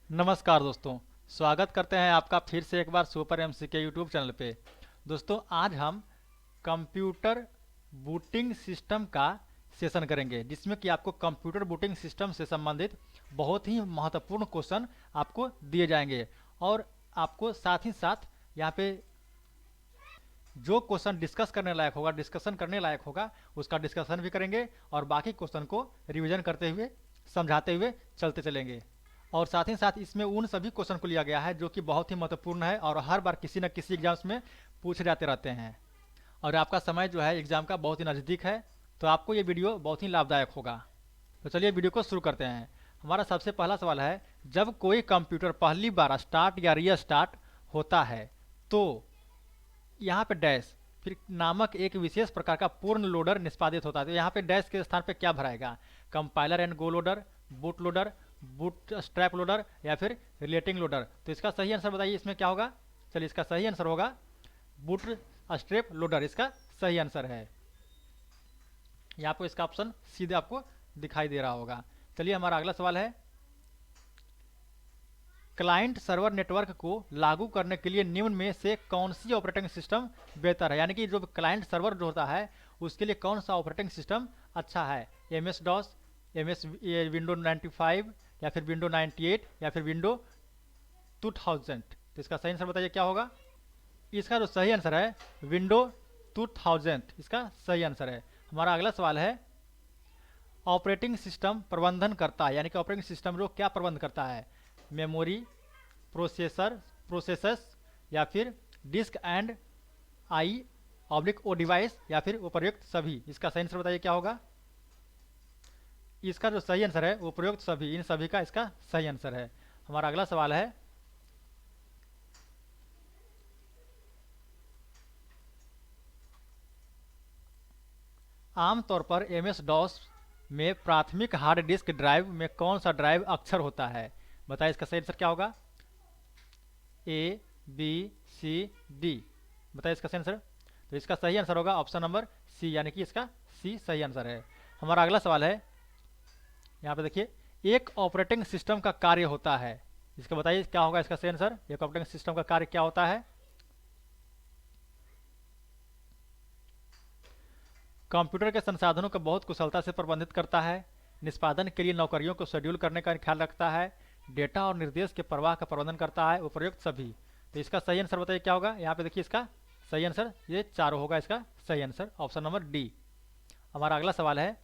नमस्कार दोस्तों। स्वागत करते हैं आपका फिर से एक बार सुपर एमसी के यूट्यूब चैनल पे। दोस्तों आज हम कंप्यूटर बूटिंग सिस्टम का सेशन करेंगे, जिसमें कि आपको कंप्यूटर बूटिंग सिस्टम से संबंधित बहुत ही महत्वपूर्ण क्वेश्चन आपको दिए जाएंगे। और आपको साथ ही साथ यहाँ पे जो क्वेश्चन डिस्कशन करने लायक होगा उसका डिस्कशन भी करेंगे, और बाकी क्वेश्चन को रिवीजन करते हुए समझाते हुए चलते चलेंगे। और साथ ही साथ इसमें उन सभी क्वेश्चन को लिया गया है जो कि बहुत ही महत्वपूर्ण है और हर बार किसी न किसी एग्जाम्स में पूछे जाते रहते हैं। और आपका समय जो है एग्जाम का बहुत ही नज़दीक है, तो आपको ये वीडियो बहुत ही लाभदायक होगा। तो चलिए वीडियो को शुरू करते हैं। हमारा सबसे पहला सवाल है, जब कोई कंप्यूटर पहली बार स्टार्ट या रीस्टार्ट होता है तो यहाँ पे डैश फिर नामक एक विशेष प्रकार का पूर्ण लोडर निष्पादित होता है। तो यहाँ पे डैश के स्थान पे क्या भराएगा? Compiler and go loader, boot loader, bootstrap loader या फिर रिलेटिंग लोडर। तो इसका सही आंसर बताइए, इसमें क्या होगा? चलिए, इसका सही आंसर होगा बूट स्ट्रैप लोडर, इसका सही आंसर है। यहाँ पे इसका ऑप्शन सीधे आपको दिखाई दे रहा होगा। चलिए हमारा अगला सवाल है, क्लाइंट सर्वर नेटवर्क को लागू करने के लिए निम्न में से कौन सी ऑपरेटिंग सिस्टम बेहतर है? यानी कि जो क्लाइंट सर्वर जो होता है उसके लिए कौन सा ऑपरेटिंग सिस्टम अच्छा है? MS डॉस, MS विंडो 95 या फिर विंडो 98 या फिर विंडो 2000। तो इसका सही आंसर बताइए क्या होगा? इसका जो सही आंसर है विंडो 2000, इसका सही आंसर है। हमारा अगला सवाल है, ऑपरेटिंग सिस्टम प्रबंधन करता है, यानी कि ऑपरेटिंग सिस्टम जो क्या प्रबंध करता है? मेमोरी, प्रोसेसर्स या फिर disk and I oblique O device या फिर उपर्युक्त सभी। इसका सही आंसर बताइए क्या होगा? इसका जो सही आंसर है उपर्युक्त सभी, इन सभी का इसका सही आंसर है। हमारा अगला सवाल है, आमतौर पर MS डॉस में प्राथमिक हार्ड डिस्क ड्राइव में कौन सा ड्राइव अक्षर होता है? बताइए इसका सही आंसर क्या होगा? A B C D। बताइए इसका सही आंसर। तो इसका सही आंसर होगा ऑप्शन नंबर सी, यानी कि इसका सी सही आंसर है। हमारा अगला सवाल है, यहाँ पे देखिए, एक ऑपरेटिंग सिस्टम का कार्य होता है, इसका बताइए क्या होगा इसका सही आंसर? एक ऑपरेटिंग सिस्टम का कार्य क्या होता है? कंप्यूटर के संसाधनों को बहुत कुशलता से प्रबंधित करता है, निष्पादन के लिए नौकरियों को शेड्यूल करने का ख्याल रखता है, डेटा और निर्देश के प्रवाह का प्रबंधन करता है, उपयुक्त सभी। तो इसका सही आंसर बताइए क्या होगा? यहाँ पे देखिए इसका सही आंसर ये चारों होगा, इसका सही आंसर ऑप्शन नंबर डी। हमारा अगला सवाल है,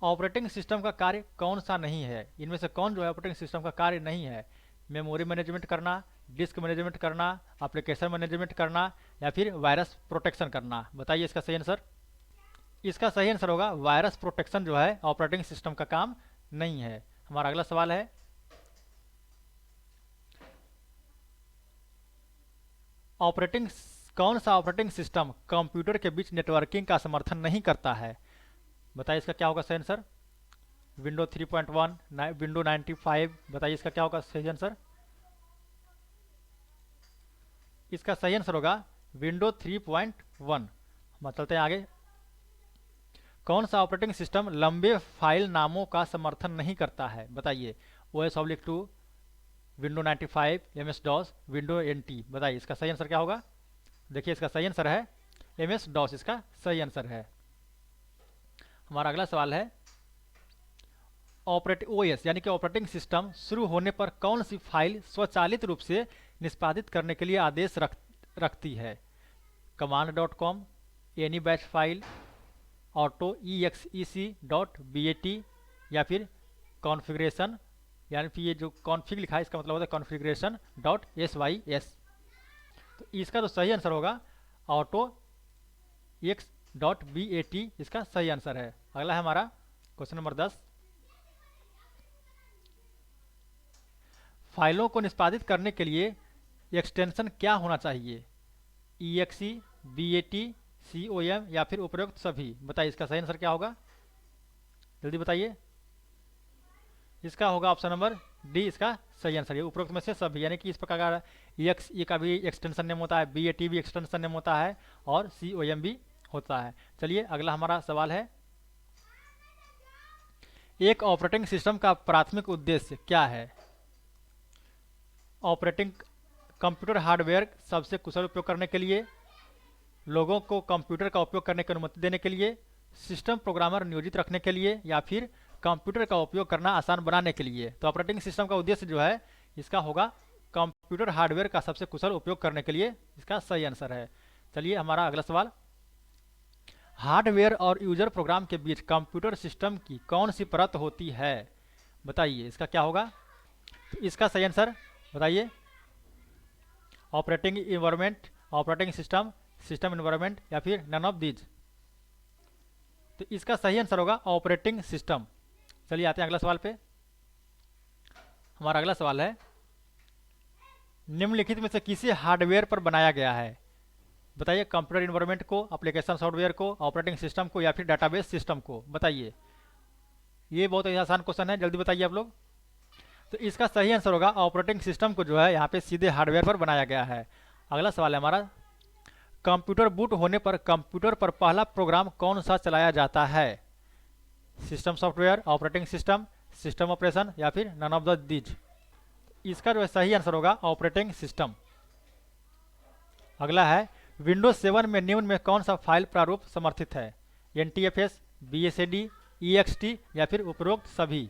ऑपरेटिंग सिस्टम का कार्य कौन सा नहीं है? इनमें से कौन जो है ऑपरेटिंग सिस्टम का कार्य नहीं है? मेमोरी मैनेजमेंट करना, डिस्क मैनेजमेंट करना, एप्लीकेशन मैनेजमेंट करना या फिर वायरस प्रोटेक्शन करना। बताइए इसका सही आंसर। इसका सही आंसर होगा वायरस प्रोटेक्शन जो है ऑपरेटिंग सिस्टम का काम नहीं है। हमारा अगला सवाल है, ऑपरेटिंग कौन सा ऑपरेटिंग सिस्टम कंप्यूटर के बीच नेटवर्किंग का समर्थन नहीं करता है? बताइए इसका क्या होगा सही आंसर? Window 3.1, window 95। बताइए इसका क्या होगा सही आंसर? इसका सही आंसर होगा विंडो 3.1। हम चलते हैं आगे। कौन सा ऑपरेटिंग सिस्टम लंबे फाइल नामों का समर्थन नहीं करता है? बताइए। OS/2, window 95, MS DOS, window NT। बताइए इसका सही आंसर क्या होगा? देखिए इसका सही आंसर है MS डॉस, इसका सही आंसर है। हमारा अगला सवाल है, OS यानी कि ऑपरेटिंग सिस्टम शुरू होने पर कौन सी फाइल स्वचालित रूप से निष्पादित करने के लिए आदेश रखती है? command.com, any batch file, auto exec.bat या फिर कॉन्फ़िगरेशन, यानी फिर ये जो कॉन्फ़िग लिखा है इसका मतलब होता है configuration.sys। तो इसका जो सही आंसर होगा ऑटो x.bat, इसका सही आंसर है। अगला है हमारा क्वेश्चन नंबर 10, फाइलों को निष्पादित करने के लिए एक्सटेंशन क्या होना चाहिए? exe, bat, com या फिर उपयुक्त सभी। बताइए इसका सही आंसर क्या होगा? जल्दी बताइए। इसका होगा ऑप्शन नंबर डी, इसका सही आंसर है उपरोक्त में से सभी, यानी कि इस प्रकार का exe का भी एक्सटेंशन नेम होता है, bat भी एक्सटेंशन नेम होता है और com भी होता है। चलिए अगला हमारा सवाल है, एक ऑपरेटिंग सिस्टम का प्राथमिक उद्देश्य क्या है? ऑपरेटिंग कंप्यूटर हार्डवेयर सबसे कुशल उपयोग करने के लिए, लोगों को कंप्यूटर का उपयोग करने की अनुमति देने के लिए, सिस्टम प्रोग्रामर नियोजित रखने के लिए, या फिर कंप्यूटर का उपयोग करना आसान बनाने के लिए। तो ऑपरेटिंग सिस्टम का उद्देश्य जो है इसका होगा कंप्यूटर हार्डवेयर का सबसे कुशल उपयोग करने के लिए, इसका सही आंसर है। चलिए हमारा अगला सवाल, हार्डवेयर और यूजर प्रोग्राम के बीच कंप्यूटर सिस्टम की कौन सी परत होती है? बताइए इसका क्या होगा। तो इसका सही आंसर बताइए, operating environment, operating system, system environment, या फिर नन ऑफ दीज। तो इसका सही आंसर होगा ऑपरेटिंग सिस्टम। चलिए आते हैं अगला सवाल पे। हमारा अगला सवाल है, निम्नलिखित में से किसी हार्डवेयर पर बनाया गया है? बताइए, कंप्यूटर इन्वायरमेंट को, एप्लीकेशन सॉफ्टवेयर को, ऑपरेटिंग सिस्टम को, या फिर डाटाबेस सिस्टम को? बताइए, ये बहुत ही आसान क्वेश्चन है, जल्दी बताइए आप लोग। तो इसका सही आंसर होगा ऑपरेटिंग सिस्टम को जो है यहाँ पे सीधे हार्डवेयर पर बनाया गया है। अगला सवाल है हमारा, कंप्यूटर बूट होने पर कंप्यूटर पर पहला प्रोग्राम कौन सा चलाया जाता है? System software, operating system, system operation, या फिर नन ऑफ द दीज। इसका जो है सही आंसर होगा ऑपरेटिंग सिस्टम। अगला है, विंडोज 7 में निम्न में कौन सा फाइल प्रारूप समर्थित है? NTFS, BSAD, EXT, या फिर उपरोक्त सभी?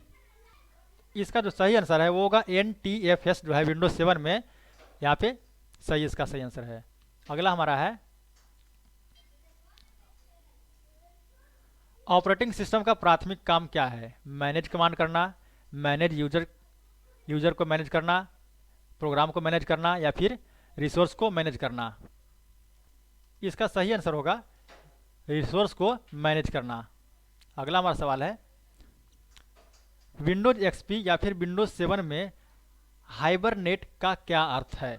इसका जो सही आंसर है वो होगा NTFS जो है विंडोज 7 में, यहाँ पे सही इसका सही आंसर है। अगला हमारा है, ऑपरेटिंग सिस्टम का प्राथमिक काम क्या है? मैनेज कमांड करना, मैनेज यूजर को मैनेज करना, प्रोग्राम को मैनेज करना, या फिर रिसोर्स को मैनेज करना? इसका सही आंसर होगा रिसोर्स को मैनेज करना। अगला हमारा सवाल है, विंडोज XP या फिर विंडोज 7 में हाइबरनेट का क्या अर्थ है?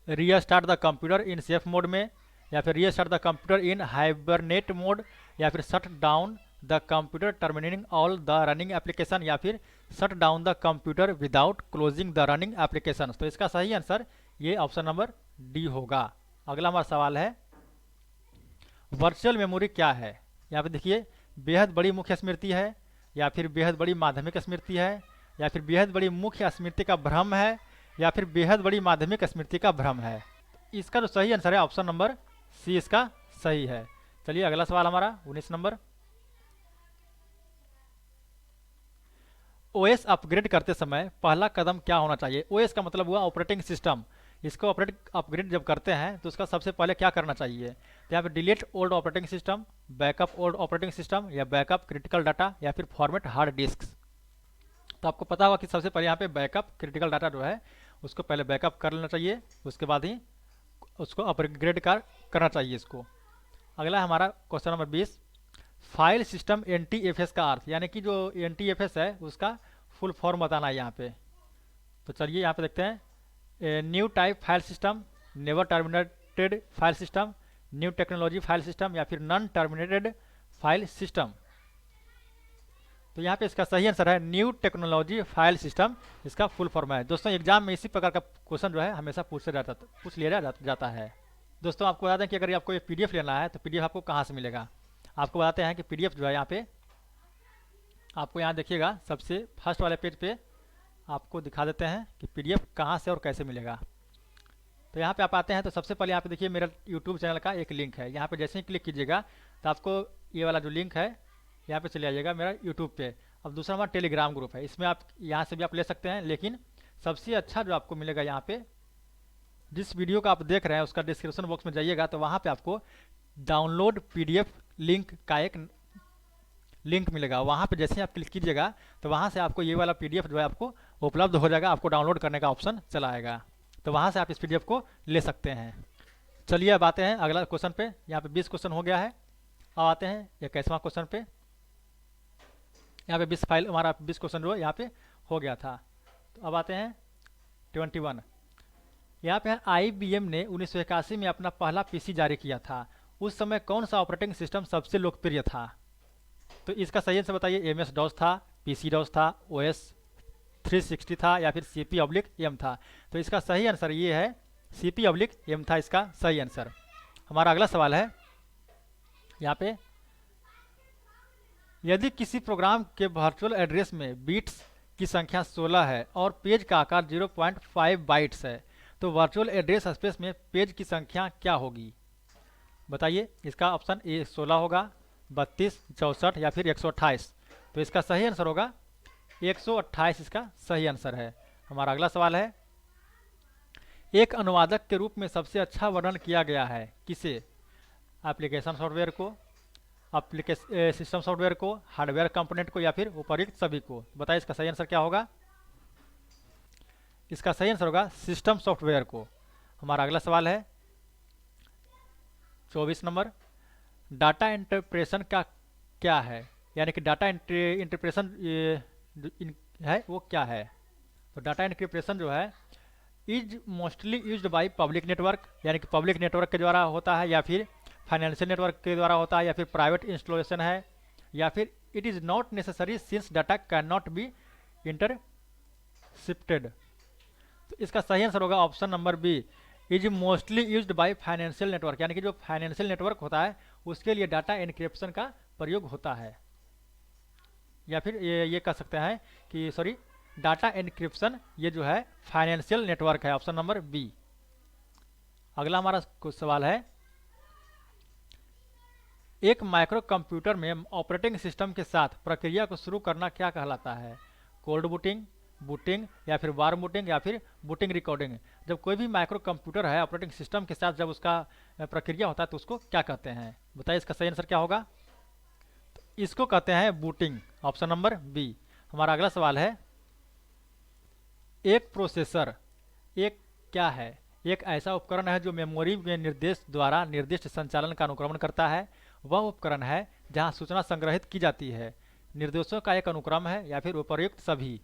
Restart the computer in safe mode में, या फिर restart the computer in hibernate mode, या फिर shut down the computer terminating all the running application, या फिर shut down the computer without closing the running application? तो इसका सही आंसर ये ऑप्शन नंबर डी होगा। अगला हमारा सवाल है, वर्चुअल मेमोरी क्या है? यहाँ पे देखिए, बेहद बड़ी मुख्य स्मृति है, या फिर बेहद बड़ी माध्यमिक स्मृति है, या फिर बेहद बड़ी मुख्य स्मृति का भ्रम है, या फिर बेहद बड़ी माध्यमिक स्मृति का भ्रम है? इसका जो सही आंसर है ऑप्शन नंबर सी इसका सही है। चलिए अगला सवाल हमारा 19 नंबर, OS अपग्रेड करते समय पहला कदम क्या होना चाहिए? OS का मतलब हुआ ऑपरेटिंग सिस्टम। इसको अपग्रेड जब करते हैं तो उसका सबसे पहले क्या करना चाहिए? तो यहाँ पे delete old operating system, backup old operating system, या बैकअप क्रिटिकल डाटा, या फिर फॉर्मेट हार्ड डिस्क। तो आपको पता होगा कि सबसे पहले यहाँ पे बैकअप क्रिटिकल डाटा जो है उसको पहले बैकअप कर लेना चाहिए, उसके बाद ही उसको अपग्रेड करना चाहिए इसको। अगला है हमारा question number 20, file system NTFS का अर्थ, यानी कि जो NTFS है उसका फुल फॉर्म बताना है यहाँ पे। तो चलिए यहाँ पे देखते हैं, new type file system, never terminated file system, new technology file system, या फिर नॉन टर्मिनेटेड फाइल सिस्टम? तो यहाँ पे इसका सही आंसर है न्यू टेक्नोलॉजी फाइल सिस्टम, इसका फुल फॉर्म है। दोस्तों एग्जाम में इसी प्रकार का क्वेश्चन जो है हमेशा पूछ लिया जाता है। दोस्तों आपको बता दें कि अगर आपको ये PDF लेना है तो PDF आपको कहाँ से मिलेगा? आपको बताते हैं कि PDF जो है यहाँ पे आपको यहाँ देखिएगा, सबसे फर्स्ट वाले पेज पे आपको दिखा देते हैं कि PDF कहाँ से और कैसे मिलेगा। तो यहाँ पे आप आते हैं तो सबसे पहले यहाँ पे देखिए मेरा YouTube चैनल का एक लिंक है, यहाँ पे जैसे ही क्लिक कीजिएगा तो आपको ये वाला जो लिंक है यहाँ पे चले आइएगा मेरा YouTube पे। अब दूसरा हमारा टेलीग्राम ग्रुप है, इसमें आप यहाँ से भी आप ले सकते हैं, लेकिन सबसे अच्छा जो आपको मिलेगा यहाँ पे, जिस वीडियो का आप देख रहे हैं उसका डिस्क्रिप्शन बॉक्स में जाइएगा तो वहाँ पे आपको डाउनलोड PDF लिंक का एक लिंक मिलेगा। वहाँ पे जैसे ही आप क्लिक कीजिएगा तो वहाँ से आपको ये वाला PDF जो है आपको उपलब्ध हो जाएगा, आपको डाउनलोड करने का ऑप्शन चला आएगा, तो वहाँ से आप इस PDF को ले सकते हैं। चलिए अब आते हैं अगला क्वेश्चन पे। यहाँ पे 20 क्वेश्चन हो गया है, अब आते हैं 21वां क्वेश्चन पे। यहाँ पे 20 हमारा 20 क्वेश्चन जो यहाँ पे हो गया था। तो अब आते हैं 21। यहाँ पे IBM ने 1981 में अपना पहला PC जारी किया था। उस समय कौन सा ऑपरेटिंग सिस्टम सबसे लोकप्रिय था? तो इसका सही आंसर बताइए। MS-DOS था, PC-DOS था, OS 360 था, या फिर CP/M था? तो इसका सही आंसर ये है CP/M था इसका सही आंसर। हमारा अगला सवाल है यहाँ पे, यदि किसी प्रोग्राम के वर्चुअल एड्रेस में बिट्स की संख्या 16 है और पेज का आकार 0.5 बाइट्स है, तो वर्चुअल एड्रेस स्पेस में पेज की संख्या क्या होगी? बताइए। इसका ऑप्शन ए 16 होगा, 32, 64 या फिर 128। तो इसका सही आंसर होगा 128, इसका सही आंसर है। हमारा अगला सवाल है, एक अनुवादक के रूप में सबसे अच्छा वर्णन किया गया है किसे? एप्लीकेशन सॉफ्टवेयर को, सिस्टम सॉफ्टवेयर को, हार्डवेयर कंपोनेंट को या फिर उपर्युक्त सभी को? बताइए इसका सही आंसर क्या होगा? इसका सही आंसर होगा सिस्टम सॉफ्टवेयर को। हमारा अगला सवाल है 24 नंबर, डाटा इंटरप्रेशन का क्या है? यानी कि डाटा इंटरप्रेशन है वो क्या है? तो डाटा इंटरप्रेशन जो है is mostly used by public network, यानी कि पब्लिक नेटवर्क के द्वारा होता है, या फिर फाइनेंशियल नेटवर्क के द्वारा होता है, या फिर प्राइवेट इंस्टॉलेशन है, या फिर it is not necessary since data can not be intercepted. तो इसका सही आंसर होगा option number B, is mostly used by financial network, यानी कि जो फाइनेंशियल नेटवर्क होता है उसके लिए डाटा एनक्रिप्शन का प्रयोग होता है, या फिर ये कह सकते हैं कि सॉरी, डाटा एनक्रिप्शन ये जो है फाइनेंशियल नेटवर्क है, ऑप्शन नंबर बी। अगला हमारा कुछ सवाल है, एक माइक्रो कंप्यूटर में ऑपरेटिंग सिस्टम के साथ प्रक्रिया को शुरू करना क्या कहलाता है? कोल्ड बूटिंग, बूटिंग या फिर वार्म बूटिंग या फिर बूटिंग रिकॉर्डिंग? जब कोई भी माइक्रो कंप्यूटर है ऑपरेटिंग सिस्टम के साथ जब उसका प्रक्रिया होता है तो उसको क्या कहते हैं? बताइए इसका सही आंसर क्या होगा? तो इसको कहते हैं बूटिंग, ऑप्शन नंबर बी। हमारा अगला सवाल है, एक प्रोसेसर एक क्या है? एक ऐसा उपकरण है जो मेमोरी में निर्देश द्वारा निर्दिष्ट संचालन का अनुक्रमण करता है। वह उपकरण है जहां सूचना संग्रहित की जाती है, निर्देशों का एक अनुक्रम है या फिर उपर्युक्त सभी?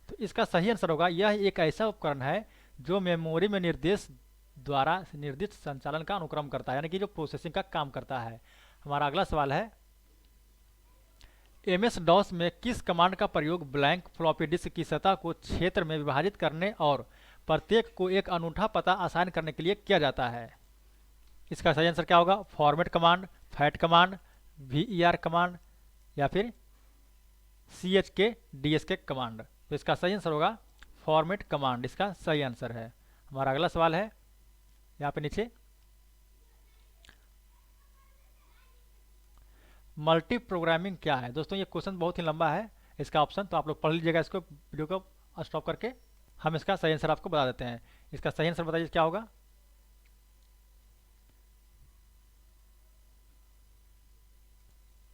तो इसका सही आंसर होगा, यह एक ऐसा उपकरण है जो मेमोरी में निर्देश द्वारा निर्दिष्ट संचालन का अनुक्रम करता है, यानी कि जो प्रोसेसिंग का काम करता है। हमारा अगला सवाल है, एमएस डॉस में किस कमांड का प्रयोग ब्लैंक फ्लॉपी डिस्क की सतह को क्षेत्र में विभाजित करने और प्रत्येक को एक अनूठा पता असाइन करने के लिए किया जाता है? इसका सही आंसर क्या होगा? Format command, fat command, VER command या फिर CHK DSK कमांड? तो इसका सही आंसर होगा फॉर्मेट कमांड, इसका सही आंसर है। हमारा अगला सवाल है यहाँ पे नीचे, मल्टी प्रोग्रामिंग क्या है? दोस्तों ये क्वेश्चन बहुत ही लंबा है, इसका ऑप्शन तो आप लोग पढ़ लीजिएगा, इसको वीडियो को स्टॉप करके हम इसका सही आंसर आपको बता देते हैं। इसका सही आंसर बताइए क्या होगा?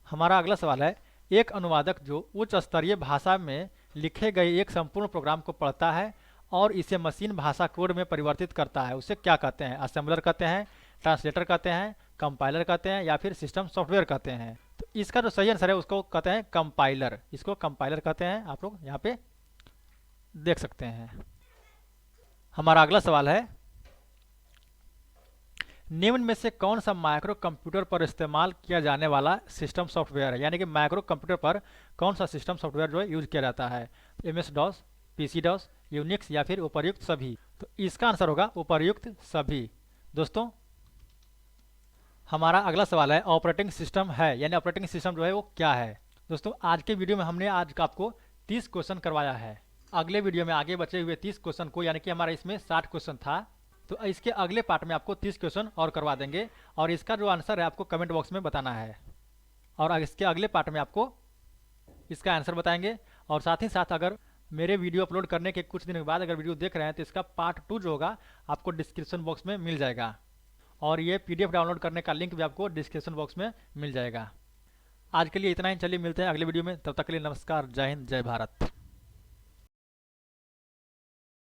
हमारा अगला सवाल है, एक अनुवादक जो उच्च स्तरीय भाषा में लिखे गए एक संपूर्ण प्रोग्राम को पढ़ता है और इसे मशीन भाषा कोड में परिवर्तित करता है, उसे क्या कहते हैं? असेंबलर कहते हैं, ट्रांसलेटर कहते हैं, कंपाइलर कहते हैं या फिर सिस्टम सॉफ्टवेयर कहते हैं? तो इसका जो सही आंसर है उसको कहते हैं कंपाइलर, इसको कंपाइलर कहते हैं, आप लोग यहाँ पे देख सकते हैं। हमारा अगला सवाल है, निम्न में से कौन सा माइक्रो कंप्यूटर पर इस्तेमाल किया जाने वाला सिस्टम सॉफ्टवेयर है? यानी कि माइक्रो कंप्यूटर पर कौन सा सिस्टम सॉफ्टवेयर जो है यूज किया जाता है? MS DOS, PC DOS, Unix या फिर उपर्युक्त सभी? तो इसका आंसर होगा उपर्युक्त सभी। दोस्तों हमारा अगला सवाल है, ऑपरेटिंग सिस्टम है, यानी ऑपरेटिंग सिस्टम जो है वो क्या है? दोस्तों आज के वीडियो में हमने आज आपको 30 क्वेश्चन करवाया है। अगले वीडियो में आगे बचे हुए 30 क्वेश्चन को, यानी कि हमारा इसमें 60 क्वेश्चन था, तो इसके अगले पार्ट में आपको 30 क्वेश्चन और करवा देंगे और इसका जो आंसर है आपको कमेंट बॉक्स में बताना है, और इसके अगले पार्ट में आपको इसका आंसर बताएंगे। और साथ ही साथ अगर मेरे वीडियो अपलोड करने के कुछ दिन के बाद अगर वीडियो देख रहे हैं तो इसका पार्ट 2 जो होगा आपको डिस्क्रिप्शन बॉक्स में मिल जाएगा, और ये PDF डाउनलोड करने का लिंक भी आपको डिस्क्रिप्शन बॉक्स में मिल जाएगा। आज के लिए इतना ही, चलिए मिलते हैं अगले वीडियो में, तब तक के लिए नमस्कार, जय हिंद, जय भारत।